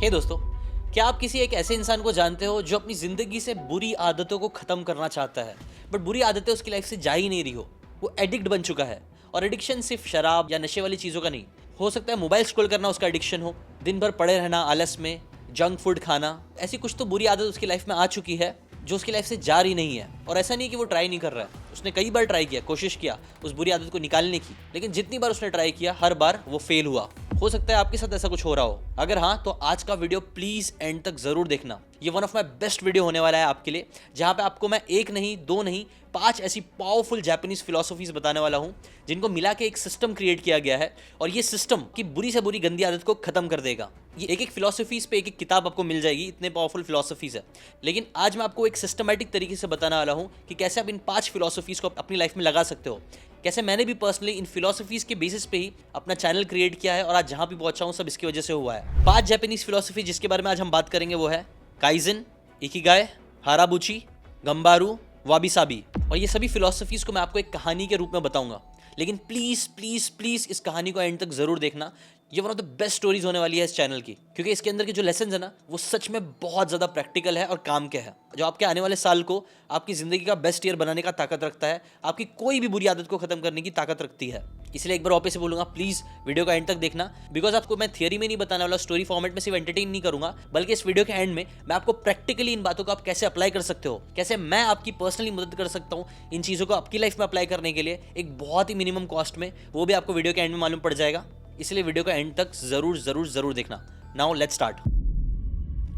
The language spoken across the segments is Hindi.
हे दोस्तों, क्या आप किसी एक ऐसे इंसान को जानते हो जो अपनी ज़िंदगी से बुरी आदतों को ख़त्म करना चाहता है, बट बुरी आदतें उसकी लाइफ से जा ही नहीं रही हो। वो एडिक्ट बन चुका है। और एडिक्शन सिर्फ शराब या नशे वाली चीज़ों का नहीं, हो सकता है मोबाइल स्क्रॉल करना उसका एडिक्शन हो, दिन भर पड़े रहना आलस में, जंक फूड खाना। ऐसी कुछ तो बुरी आदत उसकी लाइफ में आ चुकी है जो उसकी लाइफ से जा रही नहीं है। और ऐसा नहीं कि वो ट्राई नहीं कर रहा है, उसने कई बार ट्राई किया, कोशिश किया उस बुरी आदत को निकालने की, लेकिन जितनी बार उसने ट्राई किया हर बार वो फेल हुआ। हो सकता है आपके साथ ऐसा कुछ हो रहा हो। अगर हाँ, तो आज का वीडियो प्लीज एंड तक जरूर देखना। ये one of my best video होने वाला है आपके लिए, जहाँ पे आपको मैं एक नहीं, दो नहीं, 5 ऐसी पावरफुल जापानीज फिलोसफीज बताने वाला हूँ जिनको मिला के एक सिस्टम क्रिएट किया गया है, और ये सिस्टम की बुरी से बुरी गंदी आदत को खत्म कर देगा। ये एक एक फिलोसफीज पे एक एक किताब आपको मिल जाएगी, इतने पावरफुल फिलोसफीज है। लेकिन आज मैं आपको एक सिस्टमैटिक तरीके से बताने वाला हूँ कि कैसे आप इन 5 फिलोसफीज को अपनी लाइफ में लगा सकते हो। कैसे मैंने भी पर्सनली इन फिलोसफीज के बेसिस पे ही अपना चैनल क्रिएट किया है, और आज जहाँ भी पहुंचा हूँ सब इसकी वजह से हुआ है। 5 जापानीज फिलोसफी जिसके बारे में आज हम बात करेंगे वो है काइजन, इकिगाई, हाराबुची, गंबारू, वाबी-साबी। और ये सभी फिलोसफीज को मैं आपको एक कहानी के रूप में बताऊंगा, लेकिन प्लीज प्लीज प्लीज इस कहानी को एंड तक जरूर देखना। ये one of the best stories होने वाली है इस चैनल की, क्योंकि इसके अंदर के जो लेसन है ना, वो सच में बहुत ज़्यादा प्रैक्टिकल है और काम के है, जो आपके आने वाले साल को आपकी ज़िंदगी का बेस्ट ईयर बनाने का ताकत रखता है, आपकी कोई भी बुरी आदत को ख़त्म करने की ताकत रखती है। इसलिए एक बार वापस से बोलूंगा, प्लीज़ वीडियो का एंड तक देखना, बिकॉज आपको मैं थियरी में नहीं बताने वाला, स्टोरी फॉर्मेट में सिर्फ एंटरटेन नहीं करूंगा, बल्कि इस वीडियो के एंड में मैं आपको प्रैक्टिकली इन बातों को आप कैसे अप्लाई कर सकते हो, कैसे मैं आपकी पर्सनली मदद कर सकता हूँ इन चीज़ों को आपकी लाइफ में अप्लाई करने के लिए एक बहुत ही मिनिमम कॉस्ट में, वो भी आपको वीडियो के एंड में मालूम पड़ जाएगा। इसलिए वीडियो का एंड तक जरूर जरूर जरूर देखना। Now let's start.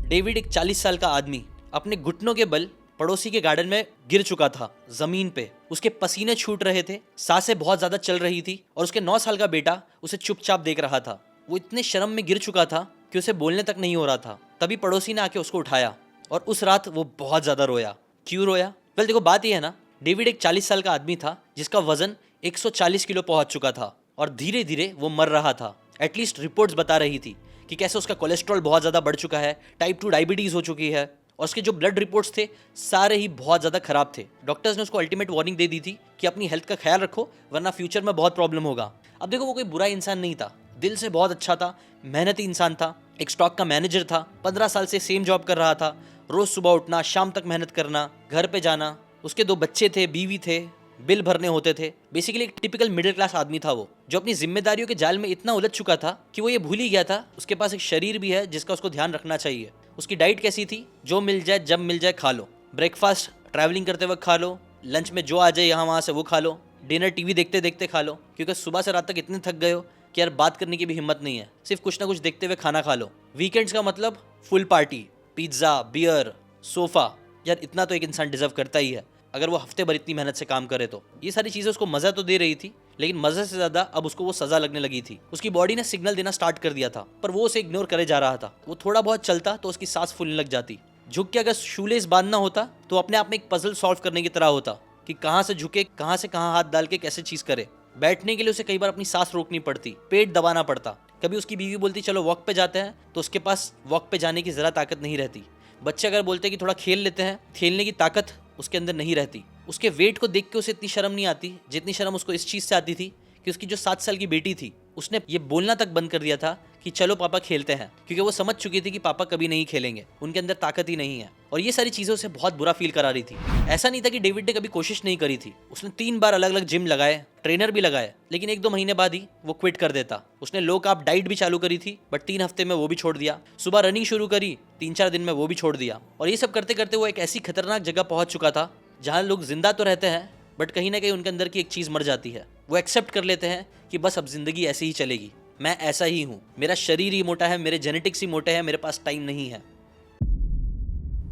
डेविड एक 40 साल का आदमी अपने घुटनों के बल पड़ोसी के गार्डन में गिर चुका था, जमीन पे। उसके पसीने छूट रहे थे, सांसें बहुत ज्यादा चल रही थी, और उसके 9 साल का बेटा उसे चुपचाप देख रहा था। वो इतने शर्म में गिर चुका था कि उसे बोलने तक नहीं हो रहा था। तभी पड़ोसी ने आके उसको उठाया, और उस रात वो बहुत ज्यादा रोया। क्यों रोया? वेल देखो, बात यह है ना, डेविड एक 40 साल का आदमी था जिसका वजन 140 किलो पहुंच चुका था, और धीरे धीरे वो मर रहा था। एटलीस्ट रिपोर्ट्स बता रही थी कि कैसे उसका कोलेस्ट्रॉल बहुत ज़्यादा बढ़ चुका है, टाइप 2 डायबिटीज़ हो चुकी है, और उसके जो ब्लड रिपोर्ट्स थे सारे ही बहुत ज़्यादा खराब थे। डॉक्टर्स ने उसको अल्टीमेट वार्निंग दे दी थी कि अपनी हेल्थ का ख्याल रखो, वरना फ्यूचर में बहुत प्रॉब्लम होगा। अब देखो, वो कोई बुरा इंसान नहीं था, दिल से बहुत अच्छा था, मेहनती इंसान था, एक स्टॉक का मैनेजर था, 15 साल से सेम जॉब कर रहा था, रोज़ सुबह उठना, शाम तक मेहनत करना, घर पे जाना। उसके 2 बच्चे थे, बीवी थे, बिल भरने होते थे। बेसिकली एक टिपिकल मिडिल क्लास आदमी था वो, जो अपनी जिम्मेदारियों के जाल में इतना उलझ चुका था कि वो ये भूल ही गया था उसके पास एक शरीर भी है जिसका उसको ध्यान रखना चाहिए। उसकी डाइट कैसी थी? जो मिल जाए जब मिल जाए खा लो। ब्रेकफास्ट ट्रैवलिंग करते वक्त खा लो, लंच में जो आ जाए यहाँ वहाँ से वो खा लो, डिनर टीवी देखते देखते खा लो, क्योंकि सुबह से रात तक इतने थक गए हो कि यार बात करने की भी हिम्मत नहीं है, सिर्फ कुछ ना कुछ देखते हुए खाना खा लो। वीकेंड्स का मतलब full party, pizza, beer, sofa. यार इतना तो एक इंसान डिजर्व करता ही है अगर वो हफ्ते भर इतनी मेहनत से काम करे तो। ये सारी चीज़ें उसको मज़ा तो दे रही थी, लेकिन मज़े से ज़्यादा अब उसको वो सज़ा लगने लगी थी। उसकी बॉडी ने सिग्नल देना स्टार्ट कर दिया था, पर वो उसे इग्नोर करे जा रहा था। वो थोड़ा बहुत चलता तो उसकी सांस फूलने लग जाती। झुक के अगर शूलेस बांधना होता तो अपने आप में एक पजल सॉल्व करने की तरह होता कि कहाँ से झुके, कहाँ से कहाँ हाथ डाल के कैसे चीज़ करे। बैठने के लिए उसे कई बार अपनी सांस रोकनी पड़ती, पेट दबाना पड़ता। कभी उसकी बीवी बोलती चलो वॉक पे जाते हैं, तो उसके पास वॉक पे जाने की ज़रा ताकत नहीं रहती। बच्चे अगर बोलते कि थोड़ा खेल लेते हैं, खेलने की ताकत उसके अंदर नहीं रहती। उसके वेट को देख के उसे इतनी शर्म नहीं आती जितनी शर्म उसको इस चीज़ से आती थी कि उसकी जो 7 साल की बेटी थी, उसने ये बोलना तक बंद कर दिया था कि चलो पापा खेलते हैं, क्योंकि वो समझ चुकी थी कि पापा कभी नहीं खेलेंगे, उनके अंदर ताकत ही नहीं है। और ये सारी चीज़ें उसे बहुत बुरा फील करा रही थी। ऐसा नहीं था कि डेविड ने कभी कोशिश नहीं करी थी। उसने 3 बार अलग अलग जिम लगाए, ट्रेनर भी लगाए, लेकिन 1-2 महीने बाद ही वो क्विट कर देता। उसने लो कार्ब डाइट भी चालू करी थी, बट 3 हफ्ते में वो भी छोड़ दिया। सुबह रनिंग शुरू करी, 3-4 दिन में वो भी छोड़ दिया। और ये सब करते करते वो एक ऐसी खतरनाक जगह पहुंच चुका था जहाँ लोग जिंदा तो रहते हैं, बट कहीं ना कहीं उनके अंदर की एक चीज़ मर जाती है। वो एक्सेप्ट कर लेते हैं कि बस अब जिंदगी ऐसे ही चलेगी, मैं ऐसा ही हूँ, मेरा शरीर ही मोटा है, मेरे जेनेटिक्स ही मोटे हैं, मेरे पास टाइम नहीं है।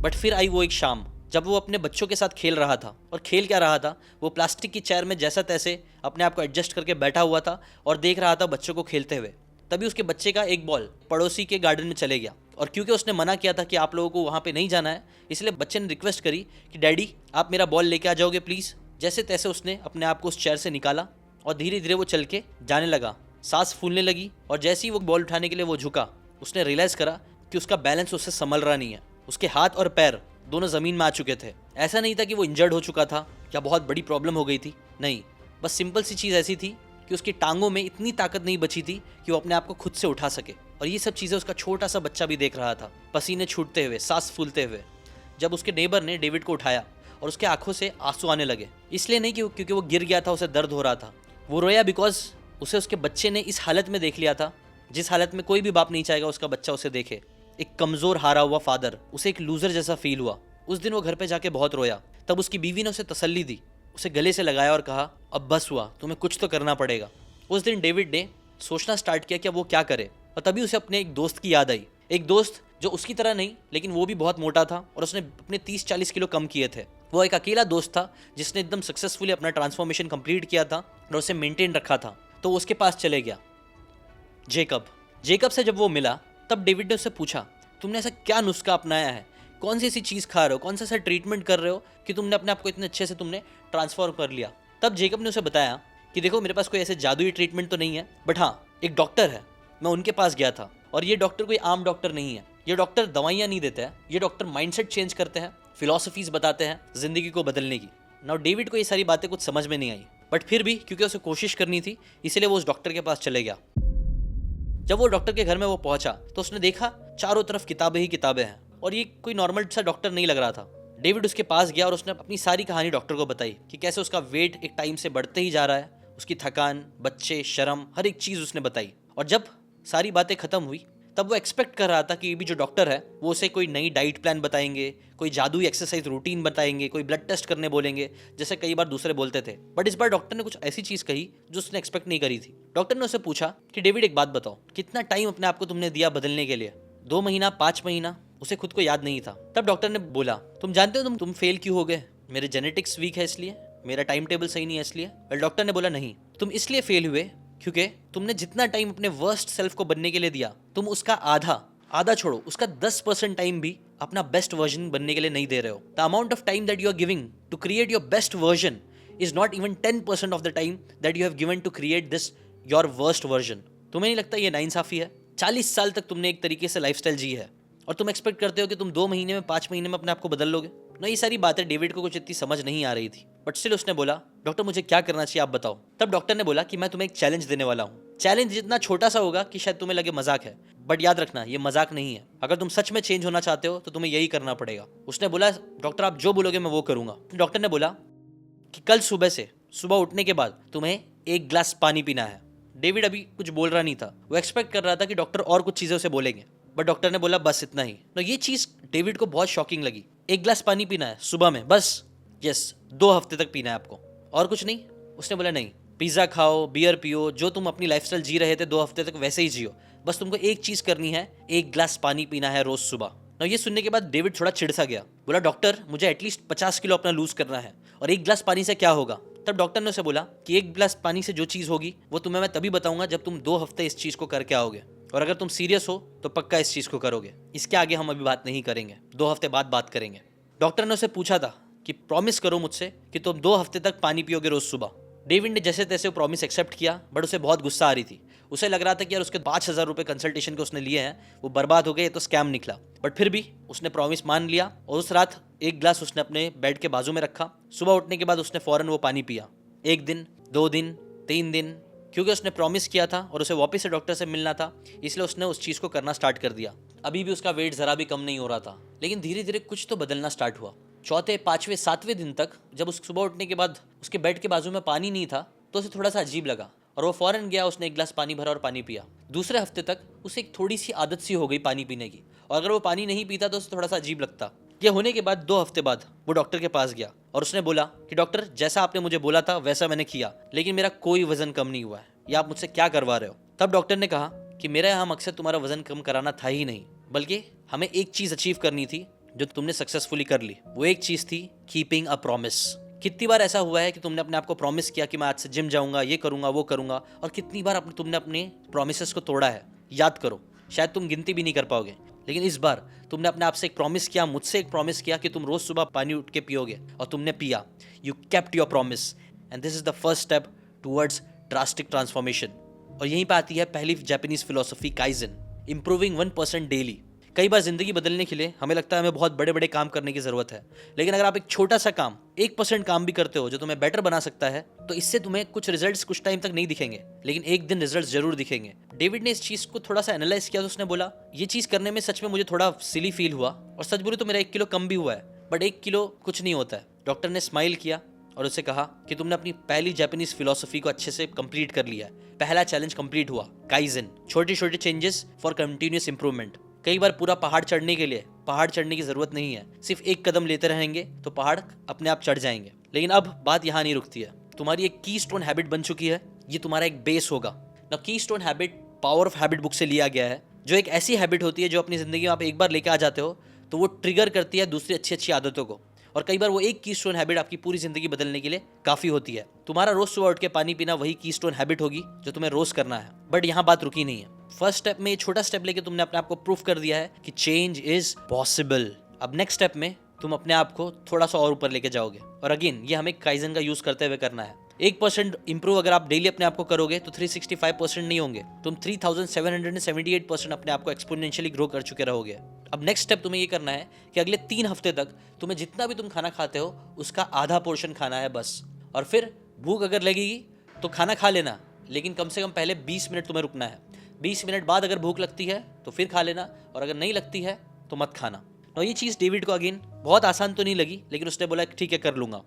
बट फिर आई वो एक शाम जब वो अपने बच्चों के साथ खेल रहा था। और खेल क्या रहा था? वो प्लास्टिक की चेयर में जैसा तैसे अपने आप को एडजस्ट करके बैठा हुआ था और देख रहा था बच्चों को खेलते हुए। तभी उसके बच्चे का एक बॉल पड़ोसी के गार्डन में चले गया, और क्योंकि उसने मना किया था कि आप लोगों को वहाँ पे नहीं जाना है, इसलिए बच्चे ने रिक्वेस्ट करी कि डैडी आप मेरा बॉल लेके आ जाओगे प्लीज़। जैसे तैसे उसने अपने आप को उस चेयर से निकाला और धीरे धीरे वो चल के जाने लगा। सांस फूलने लगी, और जैसे ही वो बॉल उठाने के लिए वो झुका, उसने रियलाइज़ करा कि उसका बैलेंस उससे संभल रहा नहीं है। उसके हाथ और पैर दोनों ज़मीन में आ चुके थे। ऐसा नहीं था कि वो इंजर्ड हो चुका था या बहुत बड़ी प्रॉब्लम हो गई थी, नहीं, बस सिंपल सी चीज़ ऐसी थी कि उसकी टांगों में इतनी ताकत नहीं बची थी कि वो अपने आप को खुद से उठा सके। और ये सब चीज़ें उसका छोटा सा बच्चा भी देख रहा था, पसीने छूटते हुए, सांस फूलते हुए। जब उसके नेबर ने डेविड को उठाया और उसके आंखों से आंसू आने लगे, इसलिए नहीं कि क्योंकि वो गिर गया था, उसे दर्द हो रहा था। वो रोया बिकॉज उसे उसके बच्चे ने इस हालत में देख लिया था जिस हालत में कोई भी बाप नहीं चाहेगा उसका बच्चा उसे देखे। एक कमज़ोर हारा हुआ फादर, उसे एक लूज़र जैसा फील हुआ। उस दिन वो घर पे जाके बहुत रोया। तब उसकी बीवी ने उसे तसल्ली दी, उसे गले से लगाया और कहा, अब बस हुआ, तुम्हें कुछ तो करना पड़ेगा। उस दिन डेविड ने सोचना स्टार्ट किया कि अब वो क्या करे, और तभी उसे अपने एक दोस्त की याद आई। एक दोस्त जो उसकी तरह नहीं, लेकिन वो भी बहुत मोटा था और उसने अपने 30-40 किलो कम किए थे। वो एक अकेला दोस्त था जिसने एकदम सक्सेसफुली अपना ट्रांसफॉर्मेशन कंप्लीट किया था और उसे मेंटेन रखा था। तो वो उसके पास चले गया, जेकब से जब वो मिला तब डेविड ने उससे पूछा, तुमने ऐसा क्या नुस्खा अपनाया है, कौन सी ऐसी चीज़ खा रहे हो, कौन सा ऐसा ट्रीटमेंट कर रहे हो कि तुमने अपने आप को इतने अच्छे से तुमने ट्रांसफॉर्म कर लिया। तब जेकब ने उसे बताया कि देखो, मेरे पास कोई ऐसे जादुई ट्रीटमेंट तो नहीं है, बट हाँ, एक डॉक्टर है, मैं उनके पास गया था, और ये डॉक्टर कोई आम डॉक्टर नहीं है। ये डॉक्टर दवाइयाँ नहीं देते हैं, ये डॉक्टर माइंडसेट चेंज करते हैं, फिलॉसफीज बताते हैं जिंदगी को बदलने की। नाउ डेविड को ये सारी बातें कुछ समझ में नहीं आई, बट फिर भी क्योंकि उसे कोशिश करनी थी, इसलिए वो उस डॉक्टर के पास चले गया। जब वो डॉक्टर के घर में वो पहुंचा तो उसने देखा चारों तरफ किताबें ही किताबें हैं, और ये कोई नॉर्मल सा डॉक्टर नहीं लग रहा था। डेविड उसके पास गया और उसने अपनी सारी कहानी डॉक्टर को बताई कि कैसे उसका वेट एक टाइम से बढ़ते ही जा रहा है, उसकी थकान, बच्चे, शर्म, हर एक चीज़ उसने बताई। और जब सारी बातें खत्म हुई तब वो एक्सपेक्ट कर रहा था कि ये भी जो डॉक्टर है वो उसे कोई नई डाइट प्लान बताएंगे, कोई जादुई एक्सरसाइज रूटीन बताएंगे, कोई ब्लड टेस्ट करने बोलेंगे, जैसे कई बार दूसरे बोलते थे। बट इस बार डॉक्टर ने कुछ ऐसी चीज़ कही जो उसने एक्सपेक्ट नहीं करी थी। डॉक्टर ने उसे पूछा कि डेविड, एक बात बताओ, कितना टाइम अपने आप को तुमने दिया बदलने के लिए? 2 महीना, 5 महीना? उसे खुद को याद नहीं था। तब डॉक्टर ने बोला, तुम जानते हो तुम फेल क्यों हो गए? मेरे जेनेटिक्स वीक है इसलिए, मेरा टाइम टेबल सही नहीं है इसलिए? डॉक्टर ने बोला, नहीं, तुम इसलिए फेल हुए क्योंकि तुमने जितना टाइम अपने वर्स्ट सेल्फ को बनने के लिए दिया, तुम उसका आधा छोड़ो, उसका 10% टाइम भी अपना बेस्ट वर्जन बनने के लिए नहीं दे रहे हो। The amount of time that you are giving to create your best version is not even 10% of the time that you have given to create this your worst version. तुम्हें नहीं लगता ये नाइंसाफी है? 40 साल तक तुमने एक तरीके से लाइफस्टाइल जी है और तुम एक्सपेक्ट करते हो कि तुम 2 महीने में, 5 महीने में अपने आप को बदल लोगे? ना, ये सारी बातें डेविड को कुछ इतनी समझ नहीं आ रही थी, बट स्टिल उसने बोला, डॉक्टर मुझे क्या करना चाहिए, आप बताओ। तब डॉक्टर ने बोला कि मैं तुम्हें एक चैलेंज देने वाला हूँ। चैलेंज जितना छोटा सा होगा कि शायद तुम्हें लगे मजाक है, बट याद रखना ये मजाक नहीं है। अगर तुम सच में चेंज होना चाहते हो तो तुम्हें यही करना पड़ेगा। उसने बोला, डॉक्टर आप जो बोलोगे मैं वो करूंगा। डॉक्टर ने बोला कि कल सुबह उठने के बाद तुम्हें 1 गिलास पानी पीना है। डेविड अभी कुछ बोल रहा नहीं था, वो एक्सपेक्ट कर रहा था कि डॉक्टर और कुछ चीज़ें उसे बोलेंगे, बट डॉक्टर ने बोला बस इतना ही। तो ये चीज़ डेविड को बहुत शॉकिंग लगी। 1 गिलास पानी पीना है सुबह में, बस, यस, 2 हफ्ते तक पीना है आपको, और कुछ नहीं? उसने बोला नहीं, पिज़्ज़ा खाओ, बियर पियो, जो तुम अपनी लाइफस्टाइल जी रहे थे 2 हफ्ते तक वैसे ही जियो, बस तुमको एक चीज़ करनी है, 1 गिलास पानी पीना है रोज़ सुबह। ना, ये सुनने के बाद डेविड थोड़ा चिढ़ सा गया। बोला, डॉक्टर मुझे एटलीस्ट 50 किलो अपना लूज़ करना है, और 1 गिलास पानी से क्या होगा? तब डॉक्टर ने उसे बोला कि 1 गिलास पानी से जो चीज़ होगी वो तुम्हें मैं तभी बताऊंगा जब तुम 2 हफ्ते इस चीज़ को करके आओगे, और अगर तुम सीरियस हो तो पक्का इस चीज़ को करोगे। इसके आगे हम अभी बात नहीं करेंगे, 2 हफ्ते बाद बात करेंगे। डॉक्टर ने उसे पूछा था कि प्रॉमिस करो मुझसे कि तुम 2 हफ्ते तक पानी पियोगे रोज़ सुबह। डेविड ने जैसे तैसे वो प्रॉमिस एक्सेप्ट किया, बट उसे बहुत गुस्सा आ रही थी। उसे लग रहा था कि यार उसके 5,000 रुपये कंसल्टेशन के उसने लिए हैं वो बर्बाद हो गए, तो स्कैम निकला। बट फिर भी उसने प्रॉमिस मान लिया, और उस रात 1 गिलास उसने अपने बेड के बाजू में रखा। सुबह उठने के बाद उसने फ़ौरन वो पानी पिया। 1 दिन, 2 दिन, 3 दिन, क्योंकि उसने प्रॉमिस किया था और उसे वापस से डॉक्टर से मिलना था, इसलिए उसने उस चीज़ को करना स्टार्ट कर दिया। अभी भी उसका वेट ज़रा भी कम नहीं हो रहा था, लेकिन धीरे धीरे कुछ तो बदलना स्टार्ट हुआ। 4, 5, 7वें दिन तक जब उस सुबह उठने के बाद उसके बेड के बाजू में पानी नहीं था तो उसे थोड़ा सा अजीब लगा, और वो फ़ौरन गया, उसने 1 गिलास पानी भरा और पानी पिया। दूसरे हफ्ते तक उसे एक थोड़ी सी आदत सी हो गई पानी पीने की, और अगर वो पानी नहीं पीता तो उसे थोड़ा सा अजीब लगता। यह होने के बाद 2 हफ्ते बाद वो डॉक्टर के पास गया और उसने बोला कि डॉक्टर, जैसा आपने मुझे बोला था वैसा मैंने किया, लेकिन मेरा कोई वजन कम नहीं हुआ है, या आप मुझसे क्या करवा रहे हो? तब डॉक्टर ने कहा कि मेरा यहाँ मकसद तुम्हारा वजन कम कराना था ही नहीं, बल्कि हमें एक चीज़ अचीव करनी थी जो तुमने सक्सेसफुली कर ली। वो एक चीज़ थी कीपिंग अ प्रॉमिस। कितनी बार ऐसा हुआ है कि तुमने अपने आप को प्रॉमिस किया कि मैं आज से जिम जाऊंगा, ये करूंगा, वो करूंगा, और कितनी बार तुमने अपने प्रॉमिसेस को तोड़ा है? याद करो, शायद तुम गिनती भी नहीं कर पाओगे, लेकिन इस बार तुमने अपने आप से एक प्रॉमिस किया, मुझसे एक प्रॉमिस किया कि तुम रोज सुबह पानी उठ के पियोगे, और तुमने पिया। You kept your promise, and this is the first step towards drastic transformation. और यहीं पर आती है पहली Japanese philosophy, kaizen, improving 1% daily. कई बार जिंदगी बदलने के लिए हमें लगता है हमें बहुत बड़े बड़े काम करने की जरूरत है, लेकिन अगर आप एक छोटा सा काम, 1% काम भी करते हो जो तुम्हें बेटर बना सकता है, तो इससे तुम्हें कुछ रिजल्ट्स कुछ टाइम तक नहीं दिखेंगे, लेकिन एक दिन रिजल्ट्स जरूर दिखेंगे। डेविड ने इस चीज़ को थोड़ा सा एनालाइज किया तो उसने बोला ये चीज़ करने में सच में मुझे थोड़ा सिली फील हुआ, और सच बोलूं तो मेरा 1 किलो कम भी हुआ है, बट 1 किलो कुछ नहीं होता है। डॉक्टर ने स्माइल किया और उससे कहा कि तुमने अपनी पहली जापानीज फिलॉसफी को अच्छे से कंप्लीट कर लिया है। पहला चैलेंज कंप्लीट हुआ, काइजन, छोटे छोटे चेंजेस फॉर कंटिन्यूस इंप्रूवमेंट। कई बार पूरा पहाड़ चढ़ने के लिए पहाड़ चढ़ने की जरूरत नहीं है, सिर्फ एक कदम लेते रहेंगे तो पहाड़ अपने आप चढ़ जाएंगे। लेकिन अब बात यहाँ नहीं रुकती है, तुम्हारी एक की स्टोन हैबिट बन चुकी है, ये तुम्हारा एक बेस होगा ना। की stone habit power of habit book से लिया गया है, जो एक ऐसी हैबिट होती है जो अपनी जिंदगी में आप एक बार लेके आ जाते हो तो वो ट्रिगर करती है दूसरी अच्छी अच्छी आदतों को, और कई बार वो एक की स्टोन हैबिट आपकी पूरी जिंदगी बदलने के लिए काफी होती है। तुम्हारा रोज सुबह उठ के पानी पीना वही की स्टोन हैबिट होगी जो तुम्हें रोज करना है। बट यहाँ बात रुकी नहीं है, फर्स्ट स्टेप में छोटा स्टेप लेके तुमने अपने आप को प्रूफ कर दिया है कि चेंज इज पॉसिबल। अब नेक्स्ट स्टेप में तुम अपने आप को थोड़ा सा और ऊपर लेके जाओगे, और अगेन ये हमें काइजन का यूज करते हुए करना है। 1% इंप्रूव अगर आप डेली अपने आप को करोगे तो 365% नहीं होंगे, तुम 3778% अपने आप को एक्सपोनेंशियली ग्रो कर चुके रहोगे। अब नेक्स्ट स्टेप तुम्हें ये करना है कि अगले 3 हफ्ते तक तुम्हें जितना भी तुम खाना खाते हो उसका आधा पोर्शन खाना है बस। और फिर भूख अगर लगेगी तो खाना खा लेना, लेकिन कम से कम पहले 20 मिनट तुम्हें रुकना है। 20 मिनट बाद अगर भूख लगती है तो फिर खा लेना, और अगर नहीं लगती है तो मत खाना। और ये चीज़ डेविड को अगेन बहुत आसान तो नहीं लगी, लेकिन उसने बोला ठीक है कर लूँगा।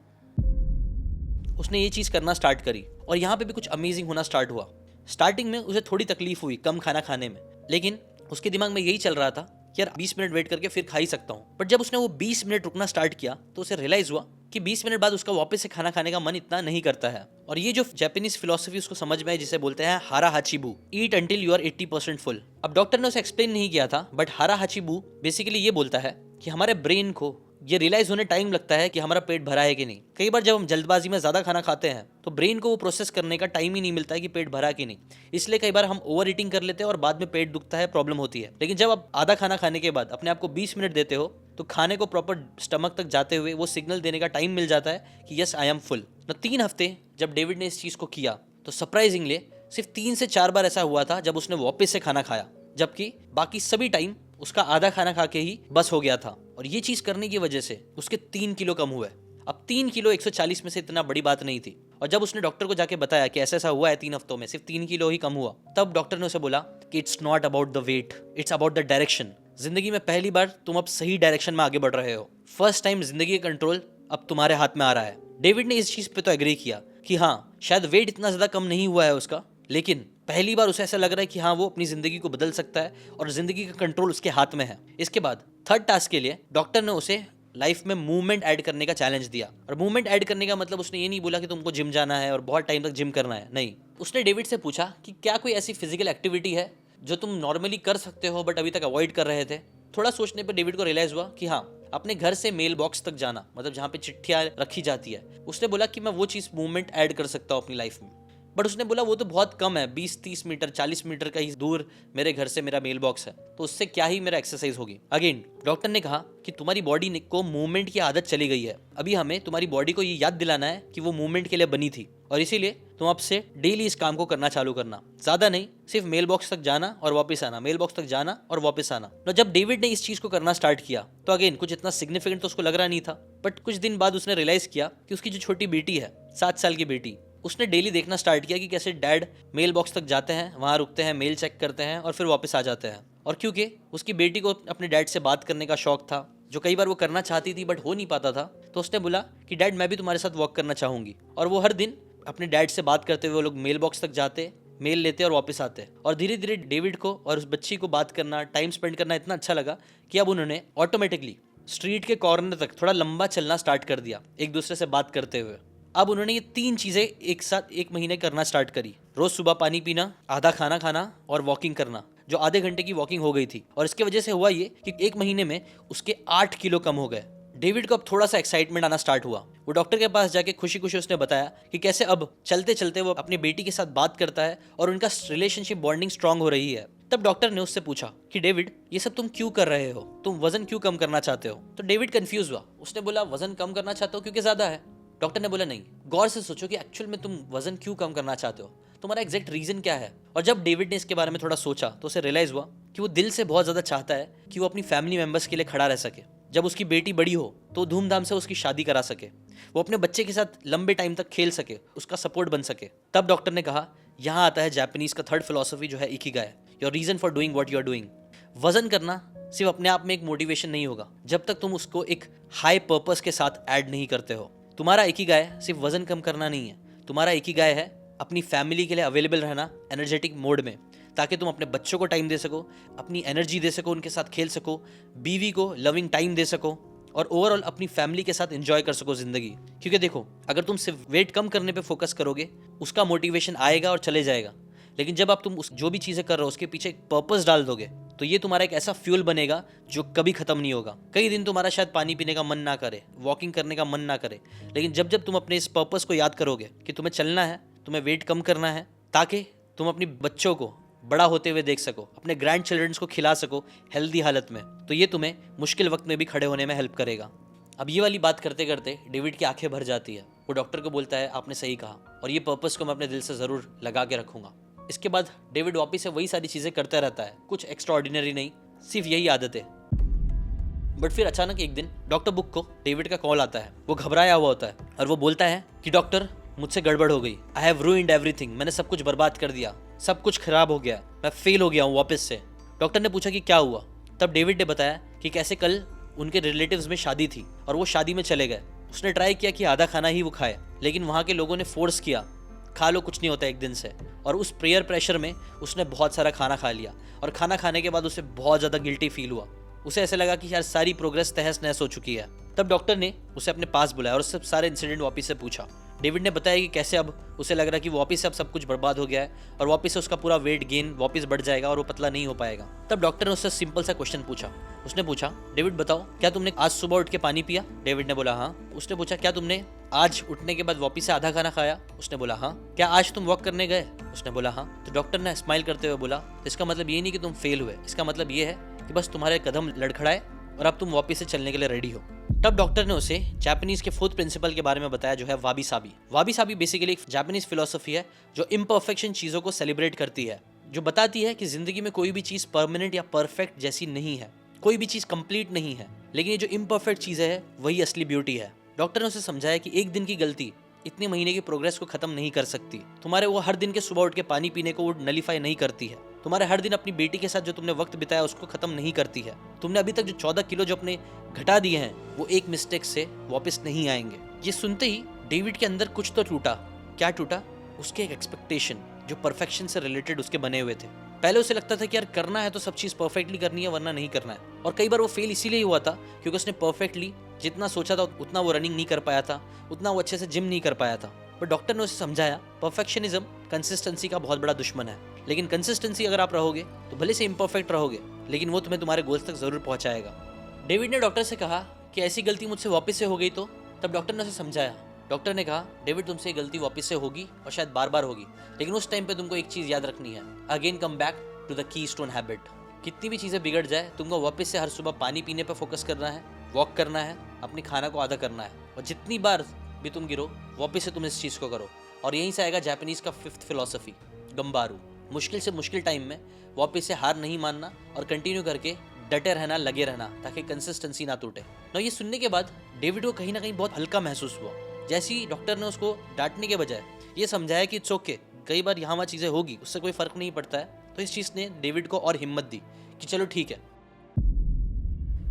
उसने ये चीज़ करना स्टार्ट करी, और यहाँ पे भी कुछ अमेजिंग होना स्टार्ट हुआ। स्टार्टिंग में उसे थोड़ी तकलीफ हुई कम खाना खाने में, लेकिन उसके दिमाग में यही चल रहा था कि यार 20 मिनट वेट करके फिर खा ही सकता हूँ। बट जब उसने वो 20 मिनट रुकना स्टार्ट किया तो उसे रियलाइज हुआ कि 20 मिनट बाद उसका वापस से खाना खाने का मन इतना नहीं करता है। और ये जो जापानीज फिलोसफी उसको समझ में आई, जिसे बोलते हैं हारा हाचिबू, ईट अंटिल यू आर 80% फुल। अब डॉक्टर ने उसे एक्सप्लेन नहीं किया था, बट हारा हाचिबू बेसिकली ये बोलता है कि हमारे ब्रेन को ये रियलाइज होने टाइम लगता है कि हमारा पेट भरा है कि नहीं। कई बार जब हम जल्दबाजी में ज्यादा खाना खाते हैं तो ब्रेन को वो प्रोसेस करने का टाइम ही नहीं मिलता है कि पेट भरा कि नहीं, इसलिए कई बार हम ओवर ईटिंग कर लेते हैं और बाद में पेट दुखता है, प्रॉब्लम होती है। लेकिन जब आप आधा खाना खाने के बाद अपने आप को 20 मिनट देते हो तो खाने को प्रॉपर स्टमक तक जाते हुए वो सिग्नल देने का टाइम मिल जाता है कि यस आई एम फुल। 3 हफ्ते जब डेविड ने इस चीज को किया तो सरप्राइजिंगली सिर्फ 3 से 4 बार ऐसा हुआ था जब उसने वापस से खाना खाया, जबकि बाकी सभी टाइम उसका आधा खाना खा के ही बस हो गया था। और ये चीज करने की वजह से उसके 3 किलो कम हुए। अब 3 किलो 140 में से इतना बड़ी बात नहीं थी, और जब उसने डॉक्टर को जाके बताया कि ऐसा ऐसा हुआ है 3 हफ्तों में सिर्फ 3 किलो ही कम हुआ, तब डॉक्टर ने उसे बोला कि it's not about the weight, it's about the direction. जिंदगी में पहली बार तुम अब सही डायरेक्शन में आगे बढ़ रहे हो। फर्स्ट टाइम जिंदगी का कंट्रोल अब तुम्हारे हाथ में आ रहा है। डेविड ने इस चीज पे तो एग्री किया कि हाँ शायद वेट इतना ज्यादा कम नहीं हुआ है उसका, लेकिन पहली बार उसे ऐसा लग रहा है कि हाँ वो अपनी जिंदगी को बदल सकता है और जिंदगी का कंट्रोल उसके हाथ में है। इसके बाद थर्ड टास्क के लिए डॉक्टर ने उसे लाइफ में मूवमेंट ऐड करने का चैलेंज दिया। और मूवमेंट ऐड करने का मतलब उसने ये नहीं बोला कि तुमको जिम जाना है और बहुत टाइम तक जिम करना है, नहीं। उसने डेविड से पूछा कि क्या कोई ऐसी फिजिकल एक्टिविटी है जो तुम नॉर्मली कर सकते हो बट अभी तक अवॉइड कर रहे थे। थोड़ा सोचने पर डेविड को रियलाइज हुआ कि हाँ अपने घर से मेल बॉक्स तक जाना, मतलब जहाँ पे चिट्ठियाँ रखी जाती है। उसने बोला कि मैं वो चीज़ मूवमेंट ऐड कर सकता हूँ अपनी लाइफ में, बट उसने बोला वो तो बहुत कम है, 20-30 मीटर 40 मीटर का ही दूर मेरे घर से मेरा मेल बॉक्स है, तो उससे क्या ही मेरा एक्सरसाइज होगी। अगेन डॉक्टर ने कहा कि तुम्हारी बॉडी को मूवमेंट की आदत चली गई है, अभी हमें तुम्हारी बॉडी को ये याद दिलाना है कि वो मूवमेंट के लिए बनी थी, और इसीलिए तुम अब से डेली इस काम को करना चालू करना। ज्यादा नहीं, सिर्फ मेल बॉक्स तक जाना और वापस आना, मेल बॉक्स तक जाना और वापस आना। तो जब डेविड ने इस चीज को करना स्टार्ट किया तो अगेन कुछ इतना सिग्निफिकेंट तो उसको लग रहा नहीं था, बट कुछ दिन बाद उसने रियलाइज किया कि उसकी जो छोटी बेटी है 7 साल की बेटी, उसने डेली देखना स्टार्ट किया कि कैसे डैड मेल बॉक्स तक जाते हैं, वहाँ रुकते हैं, मेल चेक करते हैं और फिर वापस आ जाते हैं। और क्योंकि उसकी बेटी को अपने डैड से बात करने का शौक था, जो कई बार वो करना चाहती थी बट हो नहीं पाता था, तो उसने बोला कि डैड मैं भी तुम्हारे साथ वॉक करना चाहूंगी। और वो हर दिन अपने डैड से बात करते हुए वो लोग मेल बॉक्स तक जाते, मेल लेते और वापस आते। और धीरे धीरे डेविड को और उस बच्ची को बात करना, टाइम स्पेंड करना इतना अच्छा लगा कि अब उन्होंने ऑटोमेटिकली स्ट्रीट के कॉर्नर तक थोड़ा लंबा चलना स्टार्ट कर दिया, एक दूसरे से बात करते हुए। अब उन्होंने ये 3 चीजें एक साथ 1 महीने करना स्टार्ट करी। रोज सुबह पानी पीना, आधा खाना खाना और वॉकिंग करना, जो आधे घंटे की वॉकिंग हो गई थी। और इसके वजह से हुआ ये कि 1 महीने में उसके 8 किलो कम हो गए। डेविड को अब थोड़ा सा एक्साइटमेंट आना स्टार्ट हुआ। वो डॉक्टर के पास जाके खुशी खुशी उसने बताया कि कैसे अब चलते चलते वो अपनी बेटी के साथ बात करता है और उनका रिलेशनशिप बॉन्डिंग स्ट्रांग हो रही है। तब डॉक्टर ने उससे पूछा कि डेविड ये सब तुम क्यों कर रहे हो, तुम वजन क्यों कम करना चाहते हो। तो डेविड कंफ्यूज हुआ, उसने बोला वजन कम करना चाहते हो क्योंकि ज्यादा है। डॉक्टर ने बोला नहीं, गौर से सोचो कि एक्चुअल में तुम वजन क्यों कम करना चाहते हो, तुम्हारा एग्जैक्ट रीजन क्या है। और जब डेविड ने इसके बारे में थोड़ा सोचा तो उसे रियलाइज हुआ कि वो दिल से बहुत ज्यादा चाहता है कि वो अपनी फैमिली मेंबर्स के लिए खड़ा रह सके। जब उसकी बेटी बड़ी हो तो धूमधाम से उसकी शादी करा सके, वो अपने बच्चे के साथ लंबे टाइम तक खेल सके, उसका सपोर्ट बन सके। तब डॉक्टर ने कहा यहाँ आता है जापानीज का थर्ड फिलॉसफी जो है Ikigai, your reason for doing what you are doing. वजन करना सिर्फ अपने आप में एक मोटिवेशन नहीं होगा जब तक तुम उसको एक हाई पर्पस के साथ ऐड नहीं करते हो। तुम्हारा इकिगाई सिर्फ वजन कम करना नहीं है, तुम्हारा इकिगाई है अपनी फैमिली के लिए अवेलेबल रहना एनर्जेटिक मोड में, ताकि तुम अपने बच्चों को टाइम दे सको, अपनी एनर्जी दे सको, उनके साथ खेल सको, बीवी को लविंग टाइम दे सको और ओवरऑल अपनी फैमिली के साथ एंजॉय कर सको जिंदगी। क्योंकि देखो, अगर तुम सिर्फ वेट कम करने पे फोकस करोगे उसका मोटिवेशन आएगा और चले जाएगा, लेकिन जब आप तुम उस जो भी चीज़ें कर रहे हो उसके पीछे एक पर्पस डाल दोगे तो ये तुम्हारा एक ऐसा फ्यूल बनेगा जो कभी खत्म नहीं होगा। कई दिन तुम्हारा शायद पानी पीने का मन ना करे, वॉकिंग करने का मन ना करे, लेकिन जब जब तुम अपने इस पर्पस को याद करोगे कि तुम्हें चलना है, तुम्हें वेट कम करना है, ताकि तुम अपनी बच्चों को बड़ा होते हुए देख सको, अपने ग्रैंड चिल्ड्रंस को खिला सको हेल्दी हालत में, तो ये तुम्हें मुश्किल वक्त में भी खड़े होने में हेल्प करेगा। अब ये वाली बात करते करते डेविड की आंखें भर जाती है। वो डॉक्टर को बोलता है, आपने सही कहा और ये पर्पस को मैं अपने दिल से ज़रूर लगा के रखूंगा। इसके बाद डेविड वापस से वही सारी चीज़ें करता रहता है, कुछ एक्स्ट्रा ऑर्डिनरी नहीं, सिर्फ यही आदत है। बट फिर अचानक एक दिन डॉक्टर बुक को डेविड का कॉल आता है। वो घबराया हुआ होता है और वो बोलता है कि डॉक्टर, मुझसे गड़बड़ हो गई, आई हैव रूइंड एवरीथिंग, मैंने सब कुछ बर्बाद कर दिया, सब कुछ खराब हो गया, मैं फेल हो गया हूँ वापस से। डॉक्टर ने पूछा कि क्या हुआ, तब डेविड ने बताया कि कैसे कल उनके रिलेटिव्स में शादी थी और वो शादी में चले गए। उसने ट्राई किया कि आधा खाना ही वो खाए, लेकिन वहाँ के लोगों ने फोर्स किया, खा लो कुछ नहीं होता एक दिन से, और उस प्रेयर प्रेशर में उसने बहुत सारा खाना खा लिया और खाना खाने के बाद उसे बहुत ज़्यादा गिल्टी फील हुआ। उसे ऐसे लगा कि यार सारी प्रोग्रेस तहस नहस हो चुकी है। तब डॉक्टर ने उसे अपने पास बुलाया और उससे सारे इंसिडेंट वापस से पूछा। डेविड ने बताया कि कैसे अब उसे लग रहा है कि वापस से अब सब कुछ बर्बाद हो गया है और वापस से उसका पूरा वेट गेन वापस बढ़ जाएगा और वो पतला नहीं हो पाएगा। तब डॉक्टर ने उससे सिंपल सा क्वेश्चन पूछा। उसने पूछा, डेविड बताओ, क्या तुमने आज सुबह उठ के पानी पिया? डेविड ने बोला हाँ। उसने पूछा, क्या तुमने आज उठने के बाद वापस से आधा खाना खाया? उसने बोला हाँ। क्या आज तुम वॉक करने गए? उसने बोला हाँ। तो डॉक्टर ने स्माइल करते हुए बोला, तो इसका मतलब ये नहीं कि तुम फेल हुए, इसका मतलब ये है कि बस तुम्हारे कदम लड़खड़ाए और अब तुम वापस से चलने के लिए रेडी हो। तब डॉक्टर ने उसे जापानीज के फोर्थ प्रिंसिपल के बारे में बताया, जो है वाबी साबी। वाबी साबी बेसिकली एक जापानीज फिलोसफी है जो इम्परफेक्शन चीज़ों को सेलिब्रेट करती है, जो बताती है कि जिंदगी में कोई भी चीज़ परमानेंट या परफेक्ट जैसी नहीं है, कोई भी चीज़ कंप्लीट नहीं है, लेकिन ये जो इम्परफेक्ट चीज़ें है वही असली ब्यूटी है। डॉक्टर ने उसे समझाया कि एक दिन की गलती इतने महीने की प्रोग्रेस को खत्म नहीं कर सकती। तुम्हारे वो हर दिन के सुबह उठ के पानी पीने को वो नलीफाई नहीं करती है। तुम्हारे हर दिन अपनी बेटी के साथ जो तुमने वक्त बिताया उसको खत्म नहीं करती है। तुमने अभी तक जो 14 किलो जो अपने घटा दिए हैं वो एक मिस्टेक से वापस नहीं आएंगे। ये सुनते ही डेविड के अंदर कुछ तो टूटा। क्या टूटा? उसके एक एक्सपेक्टेशन जो परफेक्शन से रिलेटेड उसके बने हुए थे। पहले उसे लगता था कि यार करना है तो सब चीज़ परफेक्टली करनी है, वरना नहीं करना है। और कई बार वो फेल इसीलिए हुआ था क्योंकि उसने परफेक्टली जितना सोचा था उतना वो रनिंग नहीं कर पाया था, उतना वो अच्छे से जिम नहीं कर पाया था। पर डॉक्टर ने उसे समझाया, परफेक्शनिज्म कंसिस्टेंसी का बहुत बड़ा दुश्मन है, लेकिन कंसिस्टेंसी अगर आप रहोगे तो भले से इम्परफेक्ट रहोगे, लेकिन वो तुम्हें तुम्हारे गोल्स तक जरूर पहुंचाएगा। डेविड ने डॉक्टर से कहा कि ऐसी गलती मुझसे वापस से हो गई तो? तब डॉक्टर ने उसे समझाया। डॉक्टर ने कहा, डेविड तुमसे ये गलती वापस से होगी और शायद बार बार होगी, लेकिन उस टाइम पे तुमको एक चीज़ याद रखनी है, again come back to the keystone habit. कितनी भी चीज़ें बिगड़ जाए, तुमको वापस से हर सुबह पानी पीने पर फोकस करना है, वॉक करना है, अपनी खाना को आधा करना है, और जितनी बार भी तुम गिरो वापस से तुम इस चीज़ को करो। और यहीं से आएगा जापानीज का फिफ्थ फिलॉसफी, गंबारू। मुश्किल से मुश्किल टाइम में वापस से हार नहीं मानना और कंटिन्यू करके डटे रहना, लगे रहना, ताकि कंसिस्टेंसी ना टूटे। ना ये सुनने के बाद डेविड को कहीं ना कहीं बहुत हल्का महसूस हुआ। जैसे ही डॉक्टर ने उसको डांटने के बजाय ये समझाया कि इट्स ओके, कई बार यहाँ वहाँ चीज़ें होगी, उससे कोई फ़र्क नहीं पड़ता है, तो इस चीज़ ने डेविड को और हिम्मत दी कि चलो ठीक है।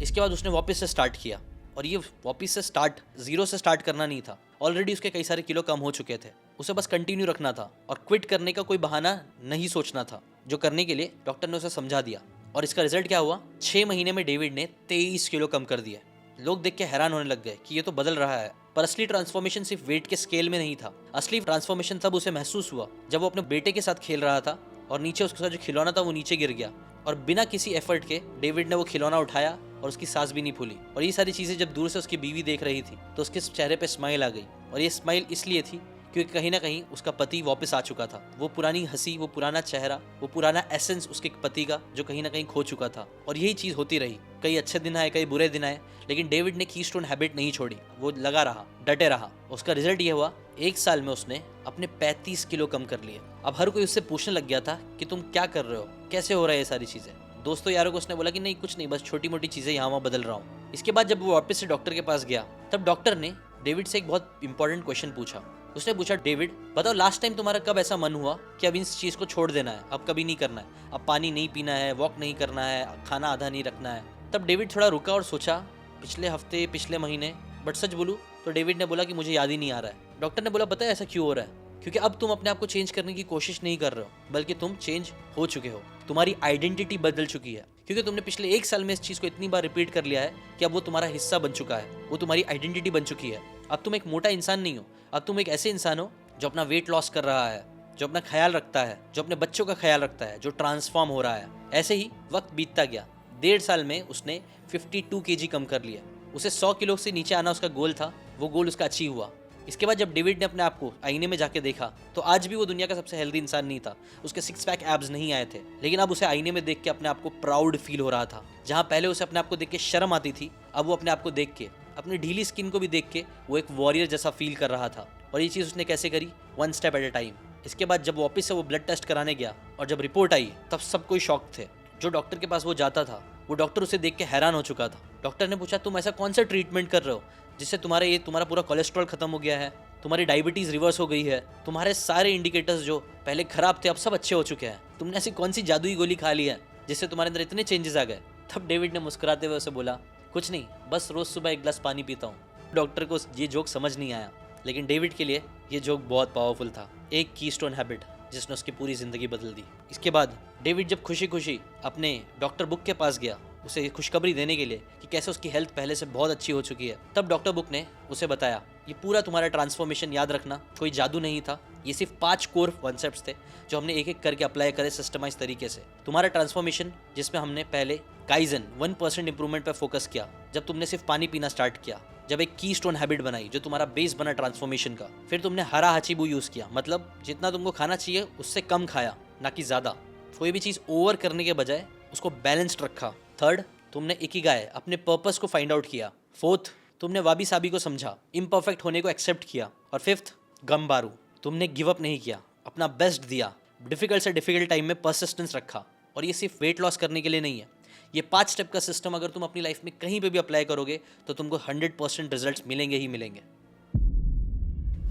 इसके बाद उसने वापस से स्टार्ट किया, और ये वापस से स्टार्ट जीरो से स्टार्ट करना नहीं था। ऑलरेडी उसके कई सारे किलो कम हो चुके थे, उसे बस कंटिन्यू रखना था और क्विट करने का कोई बहाना नहीं सोचना था, जो करने के लिए डॉक्टर ने उसे समझा दिया। और इसका रिजल्ट क्या हुआ? 6 महीने में डेविड ने 23 किलो कम कर दिया। लोग देख के हैरान होने लग गए कि ये तो बदल रहा है। पर असली ट्रांसफॉर्मेशन सिर्फ वेट के स्केल में नहीं था। असली ट्रांसफॉर्मेशन तब उसे महसूस हुआ जब वो अपने बेटे के साथ खेल रहा था और नीचे उसके साथ जो खिलौना था वो नीचे गिर गया, और बिना किसी एफर्ट के डेविड ने वो खिलौना उठाया और उसकी सांस भी नहीं फूली। और ये सारी चीज़ें जब दूर से उसकी बीवी देख रही थी तो उसके चेहरे पे स्माइल आ गई, और ये स्माइल इसलिए थी क्योंकि कहीं ना कहीं उसका पति वापस आ चुका था। वो पुरानी हंसी, वो पुराना चेहरा, वो पुराना एसेंस उसके पति का जो कहीं ना कहीं खो चुका था। और यही चीज़ होती रही, कई अच्छे दिन आए, कई बुरे दिन आए, लेकिन डेविड ने कीस्टोन हैबिट नहीं छोड़ी। वो लगा रहा, डटे रहा। उसका रिजल्ट ये हुआ, 1 साल में उसने अपने 35 किलो कम कर लिए। अब हर कोई उससे पूछने लग गया था कि तुम क्या कर रहे हो, कैसे हो रहा है ये सारी चीज़ें। दोस्तों यारों को उसने बोला कि नहीं कुछ नहीं, बस छोटी मोटी चीज़ें यहाँ वहाँ बदल रहा हूँ। इसके बाद जब वो वापस से डॉक्टर के पास गया, तब डॉक्टर ने डेविड से एक बहुत इंपॉर्टेंट क्वेश्चन पूछा। उसने पूछा, डेविड बताओ लास्ट टाइम तुम्हारा कब ऐसा मन हुआ कि अब इस चीज़ को छोड़ देना है, अब कभी नहीं करना है, अब पानी नहीं पीना है, वॉक नहीं करना है, खाना आधा नहीं रखना है। तब डेविड थोड़ा रुका और सोचा, पिछले हफ्ते, पिछले महीने, बट सच बोलूँ तो डेविड ने बोला कि मुझे याद ही नहीं आ रहा है। डॉक्टर ने बोला, पता है ऐसा क्यों हो रहा है? क्योंकि अब तुम अपने आप को चेंज करने की कोशिश नहीं कर रहे हो, बल्कि तुम चेंज हो चुके हो। तुम्हारी आइडेंटिटी बदल चुकी है, क्योंकि तुमने पिछले 1 साल में इस चीज़ को इतनी बार रिपीट कर लिया है कि अब वो तुम्हारा हिस्सा बन चुका है, वो तुम्हारी आइडेंटिटी बन चुकी है। अब तुम एक मोटा इंसान नहीं हो, अब तुम एक ऐसे इंसान हो जो अपना वेट लॉस कर रहा है, जो अपना ख्याल रखता है, जो अपने बच्चों का ख्याल रखता है, जो ट्रांसफॉर्म हो रहा है। ऐसे ही वक्त बीतता गया। 1.5 साल में उसने 52 kg कम कर लिया। उसे 100 किलो से नीचे आना उसका गोल था, वो गोल उसका अचीव हुआ। इसके बाद जब डेविड ने अपने आप को आईने में जाके देखा तो आज भी वो दुनिया का सबसे हेल्दी इंसान नहीं था, उसके 6 पैक एब्स नहीं आए थे, लेकिन अब उसे आईने में देख के अपने आप को प्राउड फील हो रहा था। जहाँ पहले उसे अपने आप को देख के शर्म आती थी, अब वो अपने आप को देख के, अपनी ढीली स्किन को भी देख के वो एक वॉरियर जैसा फील कर रहा था। और ये चीज़ उसने कैसे करी? 1 स्टेप एट अ टाइम। इसके बाद जब वापस से वो ब्लड टेस्ट कराने गया और जब रिपोर्ट आई तब सब कोई शॉक थे। जो डॉक्टर के पास वो जाता था, वो डॉक्टर उसे देख के हैरान हो चुका था। डॉक्टर ने पूछा, तुम ऐसा कौन सा ट्रीटमेंट कर रहे हो जिससे तुम्हारा पूरा कोलेस्ट्रॉल खत्म हो गया है, तुम्हारी डायबिटीज़ रिवर्स हो गई है, तुम्हारे सारे इंडिकेटर्स जो पहले खराब थे अब सब अच्छे हो चुके हैं, तुमने ऐसी कौन सी जादुई गोली खा ली है जिससे तुम्हारे अंदर इतने चेंजेस आ गए? तब डेविड ने मुस्कुराते हुए उसे बोला, कुछ नहीं, बस रोज़ सुबह 1 गिलास पानी पीता हूँ। डॉक्टर को ये जोक समझ नहीं आया, लेकिन डेविड के लिए ये जोक बहुत पावरफुल था। एक कीस्टोन हैबिट जिसने उसकी पूरी ज़िंदगी बदल दी। इसके बाद डेविड जब खुशी खुशी अपने डॉक्टर बुक के पास गया उसे खुशखबरी देने के लिए कि कैसे उसकी हेल्थ पहले से बहुत अच्छी हो चुकी है, तब डॉक्टर बुक ने उसे बताया, ये पूरा तुम्हारा ट्रांसफॉर्मेशन याद रखना कोई जादू नहीं था, ये सिर्फ 5 कोर कॉन्सेप्ट्स थे जो हमने एक एक करके अप्लाई करे सिस्टमाइज तरीके से। तुम्हारा ट्रांसफॉर्मेशन जिसमें हमने पहले काइजन 1% इंप्रूवमेंट पर फोकस किया, जब तुमने सिर्फ पानी पीना स्टार्ट किया, जब एक की स्टोन हैबिट बनाई जो तुम्हारा बेस बना ट्रांसफॉर्मेशन का, फिर तुमने हरा हचीबू यूज़ किया, मतलब जितना तुमको खाना चाहिए उससे कम खाया, ना कि ज़्यादा। कोई भी चीज़ ओवर करने के बजाय उसको बैलेंस्ड रखा। 3rd, तुमने इकिगाई अपने पर्पस को फाइंड आउट किया। 4th, तुमने वाबी साबी को समझा, इम्परफेक्ट होने को एक्सेप्ट किया। और 5th, गमबारू, तुमने गिव अप नहीं किया, अपना बेस्ट दिया, डिफिकल्ट से डिफिकल्ट टाइम में परसिस्टेंस रखा। और ये सिर्फ वेट लॉस करने के लिए नहीं है, ये 5 स्टेप का सिस्टम अगर तुम अपनी लाइफ में कहीं पे भी अप्लाई करोगे तो तुमको 100% रिजल्ट्स मिलेंगे ही मिलेंगे।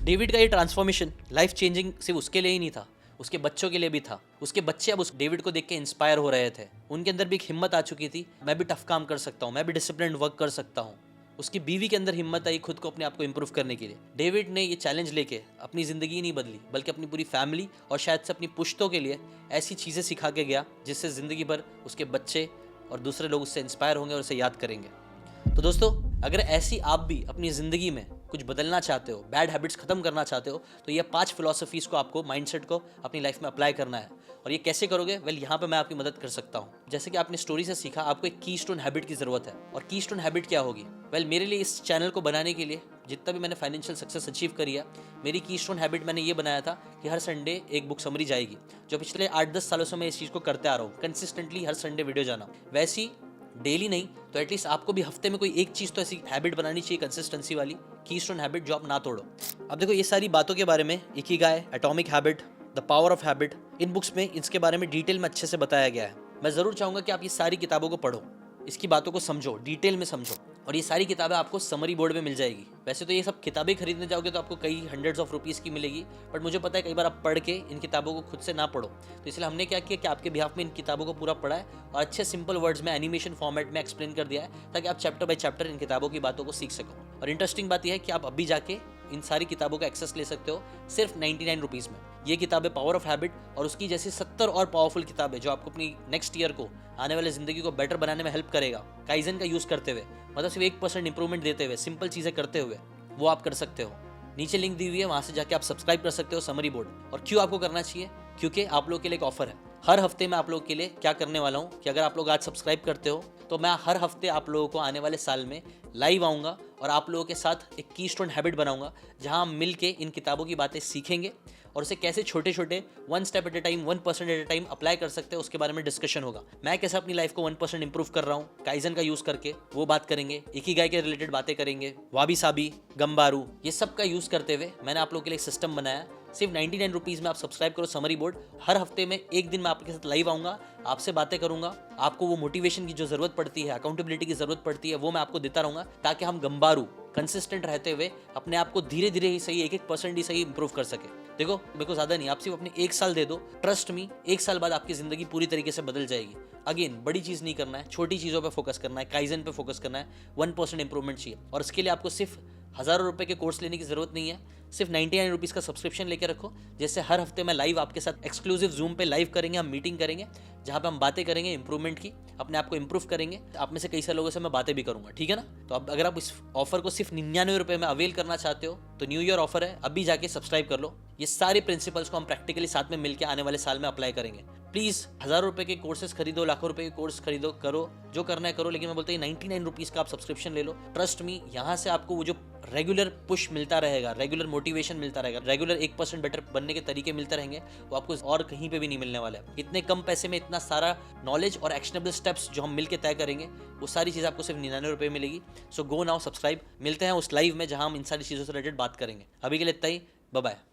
डेविड का ये ट्रांसफॉर्मेशन लाइफ चेंजिंग सिर्फ उसके लिए ही नहीं था, उसके बच्चों के लिए भी था। उसके बच्चे अब उस डेविड को देख के इंस्पायर हो रहे थे, उनके अंदर भी एक हिम्मत आ चुकी थी, मैं भी टफ काम कर सकता हूँ, मैं भी डिसिप्लिन वर्क कर सकता हूँ। उसकी बीवी के अंदर हिम्मत आई खुद को अपने आप को इम्प्रूव करने के लिए। डेविड ने ये चैलेंज लेके अपनी ज़िंदगी नहीं बदली, बल्कि अपनी पूरी फैमिली और शायद से अपनी पुश्तों के लिए ऐसी चीज़ें सिखा के गया जिससे ज़िंदगी भर उसके बच्चे और दूसरे लोग उससे इंस्पायर होंगे और उसे याद करेंगे। तो दोस्तों, अगर ऐसी आप भी अपनी ज़िंदगी में कुछ बदलना चाहते हो, बैड हैबिट्स खत्म करना चाहते हो, तो ये 5 फिलॉसफीज़ को आपको, माइंडसेट को अपनी लाइफ में अप्लाई करना है। और ये कैसे करोगे? वेल, यहाँ पे मैं आपकी मदद कर सकता हूँ। जैसे कि आपने स्टोरी से सीखा, आपको एक कीस्टोन हैबिट की ज़रूरत है। और कीस्टोन हैबिट क्या होगी? वेल, मेरे लिए इस चैनल को बनाने के लिए जितना भी मैंने फाइनेंशियल सक्सेस अचीव करी है, मेरी कीस्टोन हैबिट मैंने ये बनाया था कि हर संडे एक बुक समरी जाएगी। जो पिछले 8-10 सालों से मैं इस चीज़ को करते आ रहा हूँ, कंसिस्टेंटली हर संडे वीडियो जाना। वैसी डेली नहीं तो एटलीस्ट आपको भी हफ्ते में कोई एक चीज़ तो ऐसी हैबिट बनानी चाहिए, कंसिस्टेंसी वाली कीस्टोन हैबिट जो आप ना तोड़ो। अब देखो, ये सारी बातों के बारे में, Ikigai, atomic habit, the power of habit, in books में इसके बारे में डिटेल में अच्छे से बताया गया है। मैं ज़रूर चाहूँगा कि आप ये सारी किताबों को पढ़ो, इसकी बातों को समझो, डिटेल में समझो। और ये सारी किताबें आपको समरी बोर्ड में मिल जाएगी। वैसे तो ये सब किताबें खरीदने जाओगे तो आपको कई हंड्रेड्स ऑफ रुपीज़ की मिलेगी, बट मुझे पता है कई बार आप पढ़ के इन किताबों को खुद से ना पढ़ो, तो इसलिए हमने क्या किया कि आपके बिहाफ में इन किताबों को पूरा पढ़ा है और अच्छे सिंपल वर्ड्स में एनिमेशन फॉर्मेट में एक्सप्लेन कर दिया है, ताकि आप चैप्टर बाय चैप्टर इन किताबों की बातों को सीख सको। और इंटरेस्टिंग बात यह है कि आप अभी जाके इन सारी किताबों का एक्सेस ले सकते हो सिर्फ 99 रुपीज़ में। ये किताबें पावर ऑफ हैबिट और उसकी जैसी 70 और पावरफुल किताबें जो आपको अपनी नेक्स्ट ईयर को, आने वाले ज़िंदगी को बेटर बनाने में हेल्प करेगा, काइजन का यूज़ करते हुए, मतलब सिर्फ 1% इंप्रूवमेंट देते हुए, सिंपल चीज़ें करते हुए, वो आप कर सकते हो। नीचे लिंक दी हुई है, वहाँ से जाके आप सब्सक्राइब कर सकते हो समरी बोर्ड। और क्यों आपको करना चाहिए? क्योंकि आप लोगों के लिए एक ऑफर है। हर हफ्ते मैं आप लोगों के लिए क्या करने वाला हूँ कि अगर आप लोग आज सब्सक्राइब करते हो तो मैं हर हफ्ते आप लोगों को आने वाले साल में लाइव आऊँगा और आप लोगों के साथ एक कीस्टोन हैबिट बनाऊंगा, जहाँ हम मिल के इन किताबों की बातें सीखेंगे और उसे कैसे छोटे छोटे 1 step at a time, 1% at a time apply कर सकते हैं, उसके बारे में डिस्कशन होगा। मैं कैसे अपनी लाइफ को 1% इंप्रूव कर रहा हूँ काइजन का यूज़ करके, वो बात करेंगे। इकिगाई के रिलेटेड बातें करेंगे, वाबी साबी, गमबारू, ये सब का यूज़ करते हुए मैंने आप लोगों के लिए एक सिस्टम बनाया। सिर्फ 99 रुपीज़ में आप सब्सक्राइब करो समरी बोर्ड। हर हफ्ते में एक दिन मैं आपके साथ लाइव आऊँगा, आपसे बातें करूँगा, आपको वो मोटिवेशन की जो ज़रूरत पड़ती है, अकाउंटेबिलिटी की ज़रूरत पड़ती है, वो मैं आपको देता रहूँगा, ताकि हम गमबारू कंसिस्टेंट रहते हुए अपने आप को धीरे धीरे ही सही 1% ही सही इंप्रूव कर सके। देखो मेरे को ज़्यादा नहीं, आप सिर्फ अपने 1 साल दे दो, ट्रस्ट मी 1 साल बाद आपकी ज़िंदगी पूरी तरीके से बदल जाएगी। अगेन बड़ी चीज़ नहीं करना है, छोटी चीज़ों पे फोकस करना है, काइजन पे फोकस करना है, 1% इंप्रूवमेंट चाहिए। और इसके लिए आपको सिर्फ हज़ारों रुपए के कोर्स लेने की ज़रूरत नहीं है, सिर्फ 99 रुपीज़ का सब्सक्रिप्शन लेके रखो। जैसे हर हफ्ते मैं लाइव आपके साथ एक्सक्लूसिव जूम पे लाइव करेंगे, हम मीटिंग करेंगे जहाँ पे हम बातें करेंगे इंप्रूवमेंट की, अपने आप को इंप्रूव करेंगे। आप में से कई सारे लोगों से मैं बातें भी करूँगा, ठीक है ना। तो अब अगर आप इस ऑफर को सिर्फ 99 रुपये में अवेल करना चाहते हो तो न्यू ईयर ऑफर है, अभी जाके सब्सक्राइब कर लो। ये सारे प्रिंसिपल्स को हम प्रैक्टिकली साथ में मिलकर आने वाले साल में अप्लाई करेंगे। प्लीज़ हज़ारों रुपए के कोर्सेज खरीदो, लाखों रुपए के कोर्स खरीदो, करो जो करना है करो, लेकिन मैं बोलता हूँ 99 रुपीज़ का आप सब्सक्रिप्शन ले लो। ट्रस्ट मी, यहाँ से आपको वो जो रेगुलर पुश मिलता रहेगा, रेगुलर मोटिवेशन मिलता रहेगा, रेगुलर 1% बेटर बनने के तरीके मिलते रहेंगे, वो आपको और कहीं पे भी नहीं मिलने वाला है। इतने कम पैसे में इतना सारा नॉलेज और एक्शनेबल स्टेप्स जो हम मिलकर तय करेंगे, वो सारी चीज़ आपको सिर्फ 99 रुपये मिलेगी। सो गो नाउ, सब्सक्राइब। मिलते हैं उस लाइव में जहाँ हम इन सारी चीज़ों से रिलेटेड बात करेंगे। अभी के लिए इतना ही, बाय बाय।